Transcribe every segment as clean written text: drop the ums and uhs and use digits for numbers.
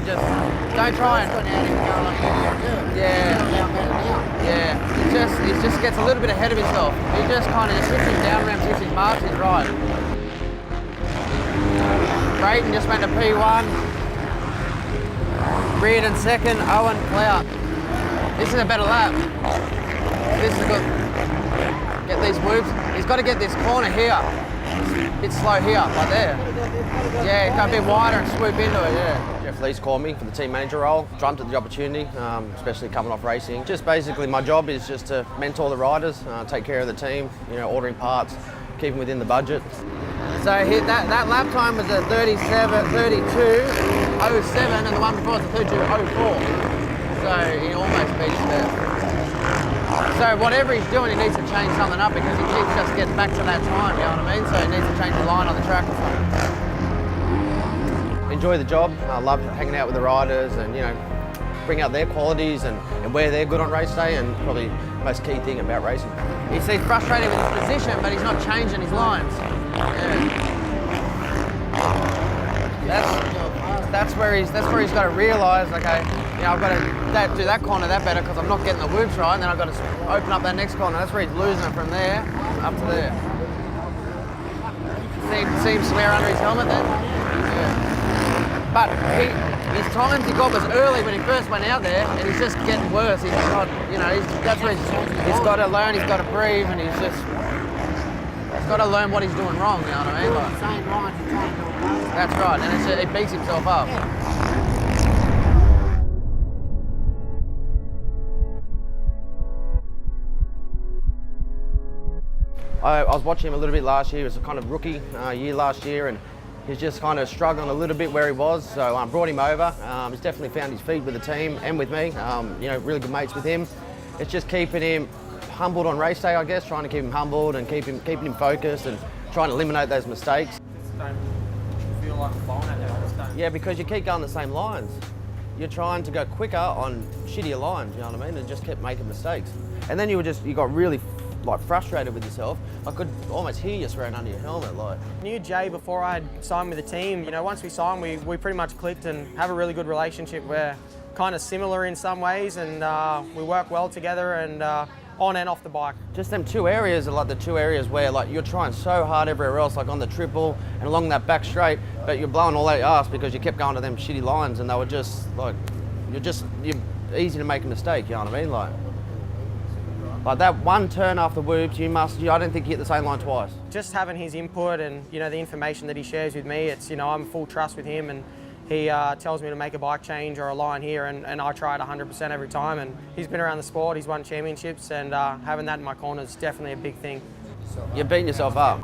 try and he just gets a little bit ahead of himself. He just kind of hits his down ramps, hits his marks, he's right. Brayton just went to P1. Reardon second, Owen Clout. This is a better lap. This is a good. Get these whoops. He's got to get this corner here. It's a bit slow here, right there. Yeah, go a bit wider and swoop into it, yeah. Jeff Lee's called me for the team manager role. Jumped at the opportunity, especially coming off racing. Just basically my job is just to mentor the riders, take care of the team, ordering parts, keep them within the budget. So that lap time was a 32.07 and the one before was a 32.04. So he almost beats that. So whatever he's doing, he needs to change something up because he keeps just getting back to that time, you know what I mean? So he needs to change the line on the track or something. Enjoy the job. I love hanging out with the riders and, bring out their qualities and where they're good on race day, and probably the most key thing about racing. He's frustrated with his position, but he's not changing his lines. Yeah. That's where he's got to realise, okay, I've got to do that corner that better because I'm not getting the whoops right, and then I've got to open up that next corner. That's where he's losing it from there up to there. See him swear under his helmet then? Yeah. But his times he got was early when he first went out there, and he's just getting worse. He's not, that's where he's got to learn, he's got to breathe, and he's got to learn what he's doing wrong, you know what I mean? That's right, and it beats himself up. I was watching him a little bit last year. He was a kind of rookie year last year, and he's just kind of struggling a little bit where he was. So I brought him over. He's definitely found his feet with the team and with me. Really good mates with him. It's just keeping him humbled on race day, I guess, trying to keep him humbled and keeping him focused and trying to eliminate those mistakes. Don't feel like blowing at that. Yeah, because you keep going the same lines. You're trying to go quicker on shittier lines, you know what I mean, and just kept making mistakes. And then you got really frustrated with yourself. I could almost hear you swearing under your helmet. I knew Jay before I had signed with the team. Once we signed, we pretty much clicked and have a really good relationship. We're kind of similar in some ways, and we work well together and on and off the bike. Just them two areas are the two areas where you're trying so hard everywhere else, like on the triple and along that back straight, but you're blowing all out your ass because you kept going to them shitty lines, and they were just you're easy to make a mistake, you know what I mean? Like that one turn after whoops, I don't think you hit the same line twice. Just having his input and the information that he shares with me, it's I'm full trust with him, and he tells me to make a bike change or a line here, and I try it 100% every time. And he's been around the sport, he's won championships, and having that in my corner is definitely a big thing. You're beating yourself up.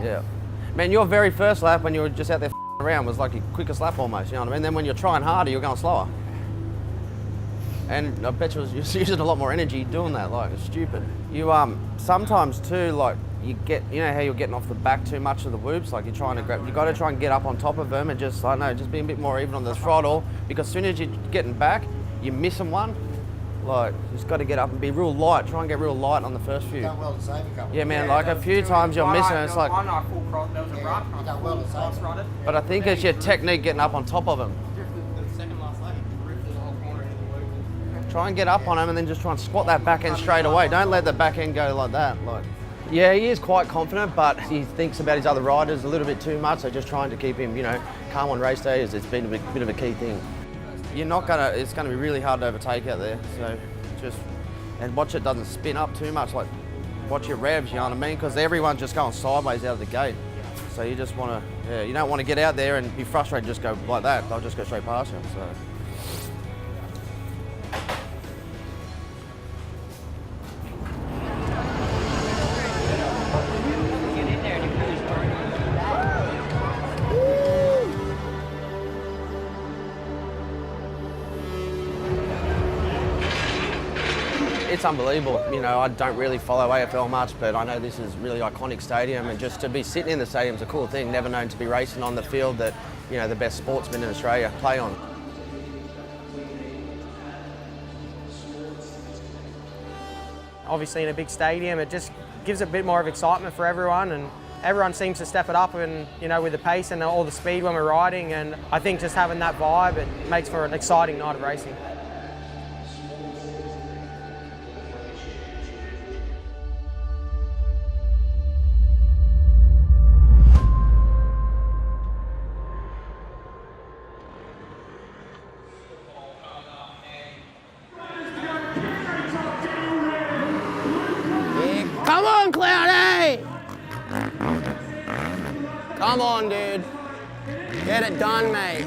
Yeah. Man, your very first lap when you were just out there around was like your quickest lap almost, you know what I mean? Then when you're trying harder, you're going slower. And I bet you're using a lot more energy doing that, it's stupid. You sometimes too, you get, how you're getting off the back too much of the whoops, you're trying to grab, you got to try and get up on top of them and just be a bit more even on the throttle, because as soon as you're getting back, you're missing one. You just got to get up and be real light. Try and get real light on the first few. Done well to save a couple. Yeah, man. A few times you're missing. It's like. I'm not full cross. There was a rock. You done well to save. But I think it's your technique getting up on top of them. Try and get up on him and then just try and squat that back end straight away. Don't let the back end go like that. Yeah, he is quite confident, but he thinks about his other riders a little bit too much. So just trying to keep him, calm on race days. It's been a bit of a key thing. It's gonna be really hard to overtake out there. So and watch it doesn't spin up too much. Watch your revs, you know what I mean? Because everyone's just going sideways out of the gate. So you just want to, you don't want to get out there and be frustrated and just go like that. They'll just go straight past you. So. It's unbelievable. I don't really follow AFL much, but I know this is a really iconic stadium, and just to be sitting in the stadium is a cool thing. Never known to be racing on the field that, the best sportsmen in Australia play on. Obviously in a big stadium, it just gives a bit more of excitement for everyone, and everyone seems to step it up, and with the pace and all the speed when we're riding. And I think just having that vibe, it makes for an exciting night of racing. Come on, Clouty! Come on, dude. Get it done, mate.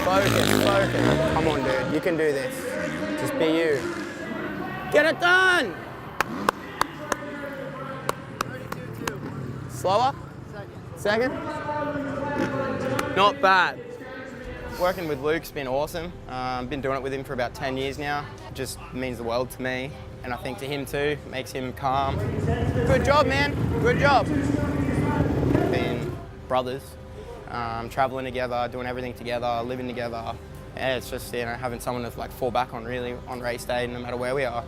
Focus. Come on, dude. You can do this. Just be you. Get it done! Slower? Second? Not bad. Working with Luke's been awesome. Been doing it with him for about 10 years now. It just means the world to me, and I think to him too. Makes him calm. Good job, man. Good job. Been brothers, traveling together, doing everything together, living together. Yeah, it's just having someone to fall back on really on race day, no matter where we are.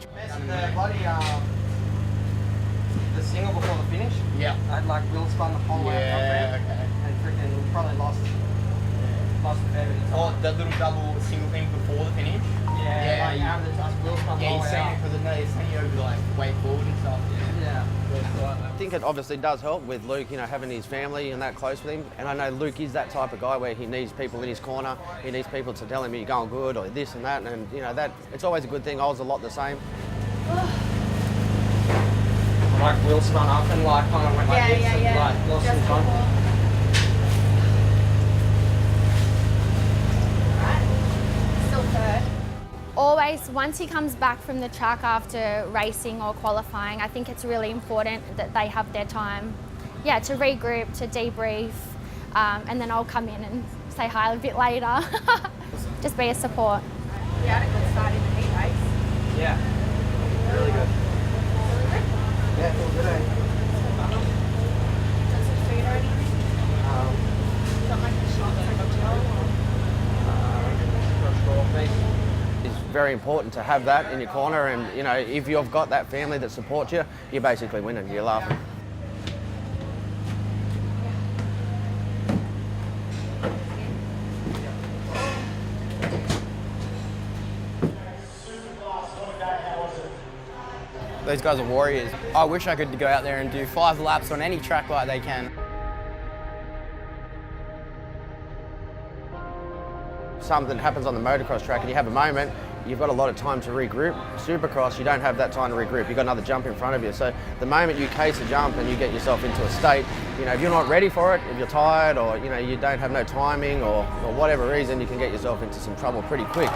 The single before the finish. Yeah. I had wheel spun the whole way up there. Okay. And freaking probably lost a fair bit of time. Oh, the little double single thing before the finish. Yeah, wheel spun the whole You've way seen up. it because they send you over way forward and stuff. Yeah. I think it obviously does help with Luke, having his family and that close with him. And I know Luke is that type of guy where he needs people in his corner. He needs people to tell him you're going good or this and that. And that it's always a good thing. I was a lot the same. Wheel spun up and kind of went like this and lost some time. Still third. Always, once he comes back from the track after racing or qualifying, I think it's really important that they have their time, to regroup, to debrief, and then I'll come in and say hi a bit later. Just be a support. We had a good start in the heat race. Yeah, really good. Yeah, it feels good. Done some food or anything? Got like a shot like a gel It's very important to have that in your corner, and if you've got that family that supports you, you're basically winning. You're laughing. Those guys are warriors. I wish I could go out there and do 5 laps on any track like they can. Something happens on the motocross track and you have a moment, you've got a lot of time to regroup. Supercross, you don't have that time to regroup. You've got another jump in front of you. So the moment you case a jump and you get yourself into a state, if you're not ready for it, if you're tired or you don't have no timing or whatever reason, you can get yourself into some trouble pretty quick.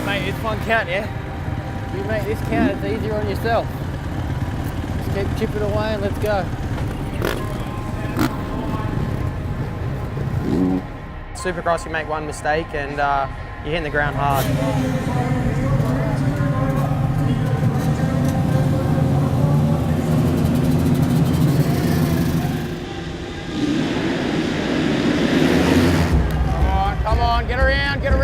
Mate, this one count, yeah? You make this count, it's easier on yourself. Just keep chipping away and let's go. Supercross, you make one mistake and you're hitting the ground hard. Come on, get around, go, go!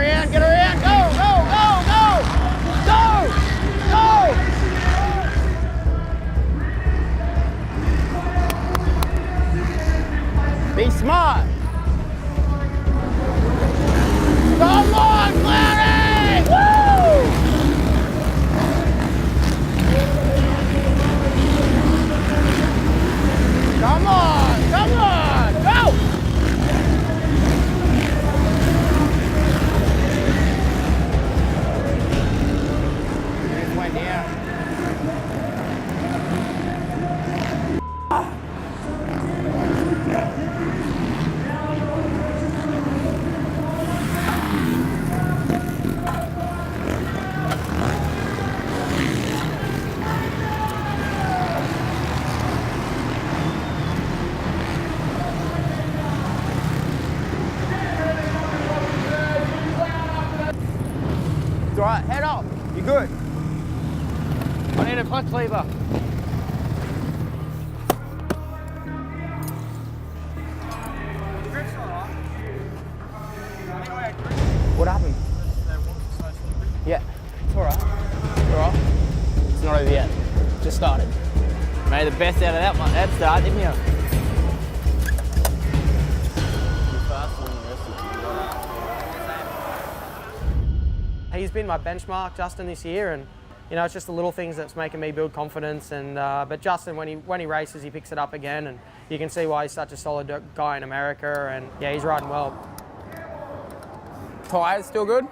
Be smart. Come on, Clouty! Woo! Come on, go! Just went down. It's all right, head off. You're good. I need a clutch lever. What happened? the best out of that one, that start, didn't you? He's been my benchmark, Justin, this year, and you know, it's just the little things that's making me build confidence. And but Justin, when he races, he picks it up again, and you can see why he's such a solid guy in America. And yeah, he's riding well. Tyres still good?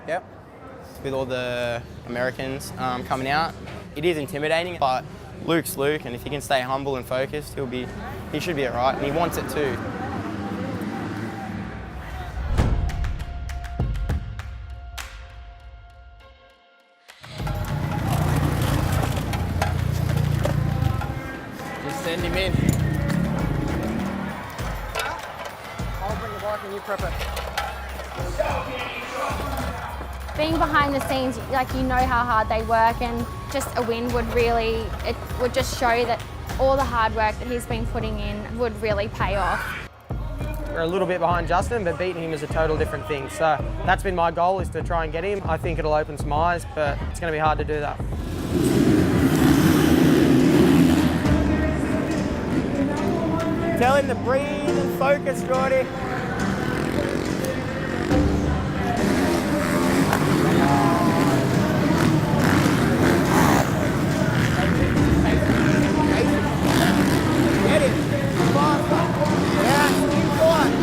Yep. With all the Americans coming out, it is intimidating, but Luke's Luke, and if he can stay humble and focused, he should be alright, and he wants it too. Send him in. I'll bring the bike and you prep it. Being behind the scenes, like, you know how hard they work, and just a win would just show that all the hard work that he's been putting in would really pay off. We're a little bit behind Justin, but beating him is a total different thing. So that's been my goal, is to try and get him. I think it'll open some eyes, but it's going to be hard to do that. Tell him to breathe and focus, Jordy. Get it. Faster. Yeah, keep going.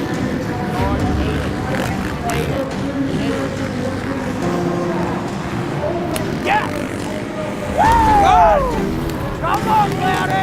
Yeah. Good. Come on, Clouty.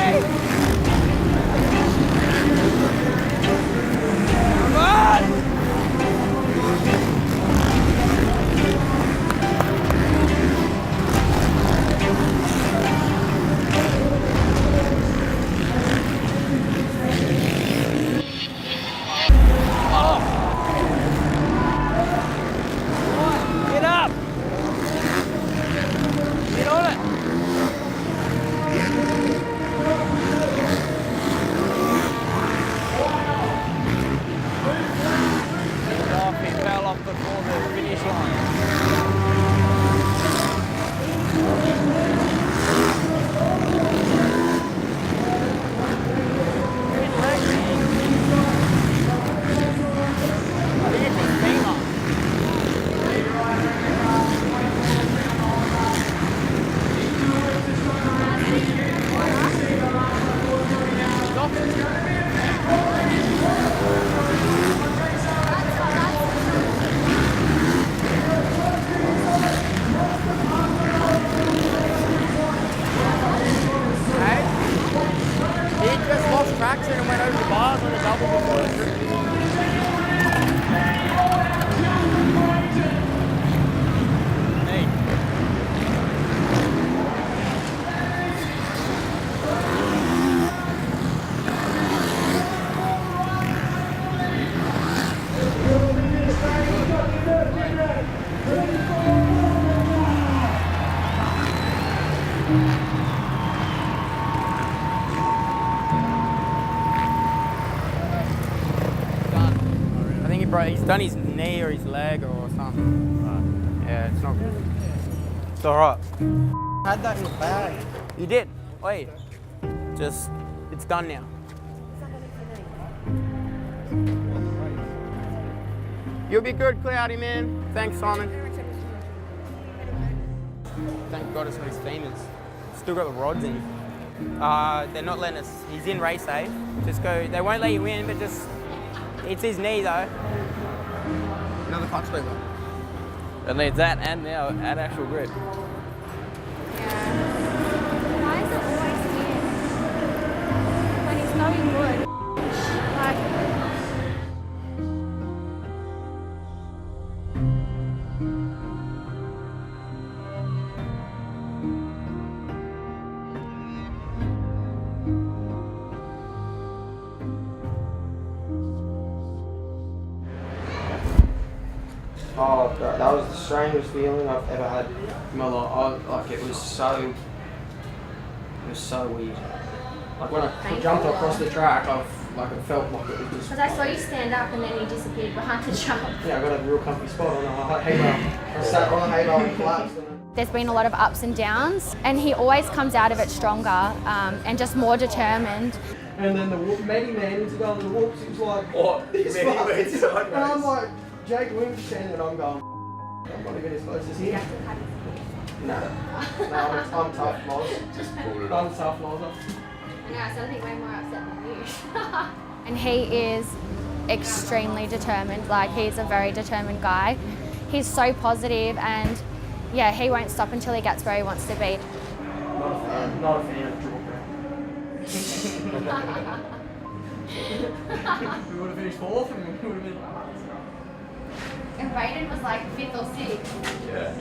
Traction and went over the bars on a double before the trip. He's done his knee or his leg or something. Yeah, it's not good. It's alright. I had that in the bag. You did? Wait. Just, it's done now. You'll be good, Cloudy, man. Thanks, Simon. Thank God it's not his femurs. Still got the rods in. They're not letting us, he's in race safe. Just go, they won't let you in, but just, it's his knee though. Another clutch lever. It needs that and now an actual grip. Yeah. Why is it always here? When he's going good. Like, oh, that was the strangest feeling I've ever had in my life. It was so weird. Like when I jumped across the track, it felt like it was just. because I saw you stand up and then you disappeared behind the jump. Yeah, I got a real comfy spot on the hay bale. I sat on the hay bale and collapsed. There's been a lot of ups and downs, and he always comes out of it stronger and just more determined. And then the whoop, Matty Manning's going to the whoops, he was like, Oh, this Matty fuck. went sideways. And I'm like, Jake Williams standing and I'm going, I'm not even as close as him. No, I'm tough, Moz. Just pulled it I'm off. tough, Moz. I know, so I think way more upset than you. And he is extremely determined, like he's a very determined guy. He's so positive and yeah, he won't stop until he gets where he wants to be. Not a fan of triple crown. We would have finished fourth and we would have been And Brayden was like 5th or 6th. Yeah.